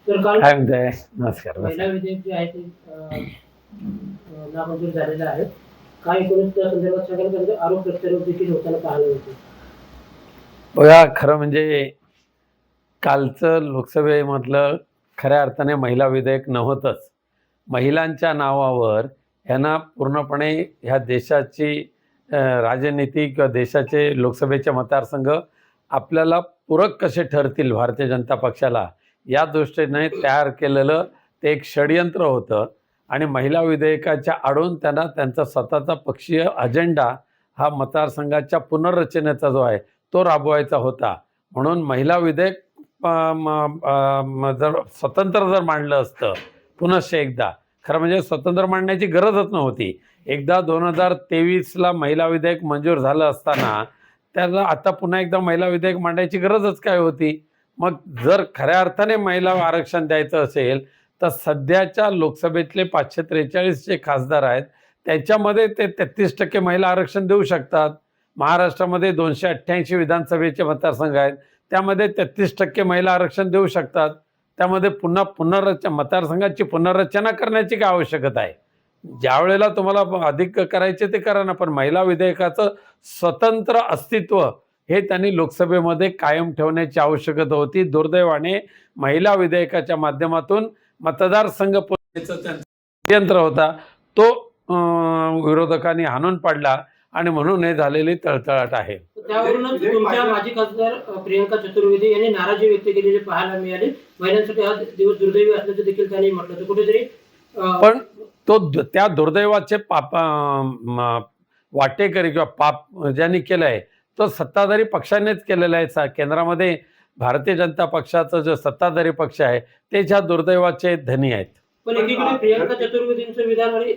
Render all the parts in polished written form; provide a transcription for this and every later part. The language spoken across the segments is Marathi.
तर काल काय म्हणताय? नमस्कार. महिला विधेयक जे आहे ते नामंजूर झालेलं आहे. काय एकूणच त्या संदर्भात सगळ्यात म्हणजे आरोप प्रत्यारोप देखील होताना पाहायला मिळते. बघा, खरं म्हणजे कालचं लोकसभेमधलं खऱ्या अर्थाने महिला विधेयक नव्हतंच. महिलांच्या नावावर यांना पूर्णपणे ह्या देशाची राजनीती किंवा देशाचे लोकसभेचे मतदारसंघ आपल्याला पूरक कसे ठरतील भारतीय जनता पक्षाला, या दृष्टीने तयार केलेलं ते एक षडयंत्र होतं. आणि महिला विधेयकाच्या आडून त्यांना त्यांचा स्वतःचा पक्षीय अजेंडा हा मतदारसंघाच्या पुनर्रचनेचा जो आहे तो राबवायचा होता. म्हणून महिला विधेयक जर स्वतंत्र जर मांडलं असतं पुनश्च एकदा, खरं म्हणजे स्वतंत्र मांडण्याची गरजच नव्हती. एकदा 2023ला महिला विधेयक मंजूर झालं असताना त्याला आता पुन्हा एकदा महिला विधेयक मांडायची गरजच काय होती? मग जर खऱ्या अर्थाने महिला आरक्षण द्यायचं असेल तर सध्याच्या लोकसभेतले 543 जे खासदार आहेत त्याच्यामध्ये ते 33% महिला आरक्षण देऊ शकतात. महाराष्ट्रामध्ये 288 विधानसभेचे मतदारसंघ आहेत, त्यामध्ये 33% महिला आरक्षण देऊ शकतात. त्यामध्ये पुन्हा मतदारसंघाची पुनर्रचना करण्याची काय आवश्यकता आहे? ज्या वेळेला तुम्हाला अधिक करायचे ते करा ना, पण महिला विधेयकाचं स्वतंत्र अस्तित्व हे त्यांनी लोकसभेमध्ये कायम ठेवण्याची आवश्यकता होती. दुर्दैवाने महिला विधेयकाच्या माध्यमातून मतदारसंघ पुनर्रचनेचा त्यांचा यंत्र होता तो विरोधकांनी हाणून पाडला आणि म्हणून हे झालेली तळतळाट आहे. त्यावरूनच तुमच्या माजी खासदार प्रियंका चतुर्वेदी यांनी नाराजी व्यक्त केलेली पाहायला मिळाली. महिलांसाठी हा दिवस दुर्दैवी असल्याचं देखील त्यांनी म्हटलं. तर कुठेतरी पण त्या दुर्दैवाचे वाटेकरी किंवा पाप ज्यांनी केलंय तो सत्ताधारी पक्षानेच केलेला आहे. केंद्रामध्ये भारतीय जनता पक्षाचा जो सत्ताधारी पक्ष आहे ते ज्या दुर्दैवाचे धनी आहेत. पण एकीकडे प्रियंका चतुर्वेदींचं विधान आणि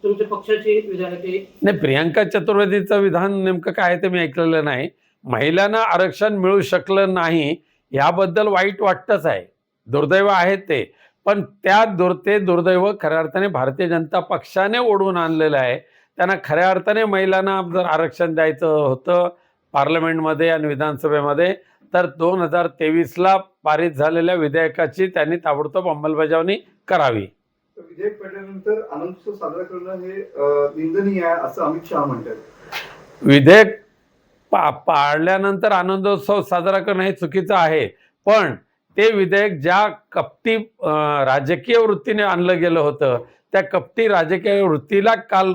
तुमच्या पक्षाची विधान नाही, प्रियंका चतुर्वेदीचं विधान नेमकं काय ते मी ऐकलेलं नाही. महिलांना आरक्षण मिळू शकलं नाही याबद्दल वाईट वाटतच आहे, दुर्दैव आहे ते. पण ते दुर्दैव खऱ्या अर्थाने भारतीय जनता पक्षाने ओढवून आणलेलं आहे. त्यांना खऱ्या अर्थाने महिलांना जर आरक्षण द्यायचं होतं पार्लमेंटमध्ये आणि विधानसभेमध्ये तर 2023ला पारित झालेल्या विधेयकाची त्यांनी ताबडतोब अंमलबजावणी करावी. विधेयक पडल्यानंतर आनंदोत्सव साजरा करणं हे निंदनीय आहे असं अमित शहा म्हणतात. विधेयक पाडल्यानंतर आनंदोत्सव साजरा करणं हे चुकीचं आहे. पण ते विधेयक ज्या कपटी राजकीय वृत्तीने आणलं गेलं होतं त्या कपटी राजकीय वृत्तीला काल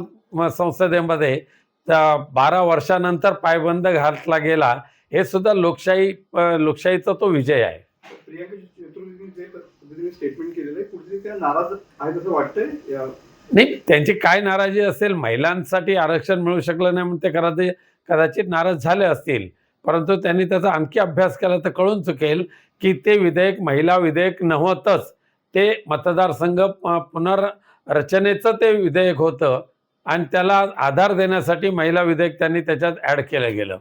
संसदेमध्ये 12 वर्षानंतर पायबंद घातला गेला. हे सुद्धा लोकशाहीचा तो विजय आहे. प्रियंका चतुर्वेदींनी जे स्टेटमेंट केलेलं आहे कुठेतरी त्या नाराज आहेत असं वाटतंय. नाही, त्यांची काय नाराजी असेल? महिलांसाठी आरक्षण मिळू शकलं नाही म्हणून ते कदाचित नाराज झाले असतील. परंतु त्यांनी त्याचा आणखी अभ्यास केला तर कळून चुकेल की ते विधेयक महिला विधेयक नव्हतंच. ते मतदारसंघ पुनर्रचनेचं ते विधेयक होतं आणि त्याला आधार देण्यासाठी महिला विधेयक त्यांनी त्याच्यात ॲड केलं गेलं.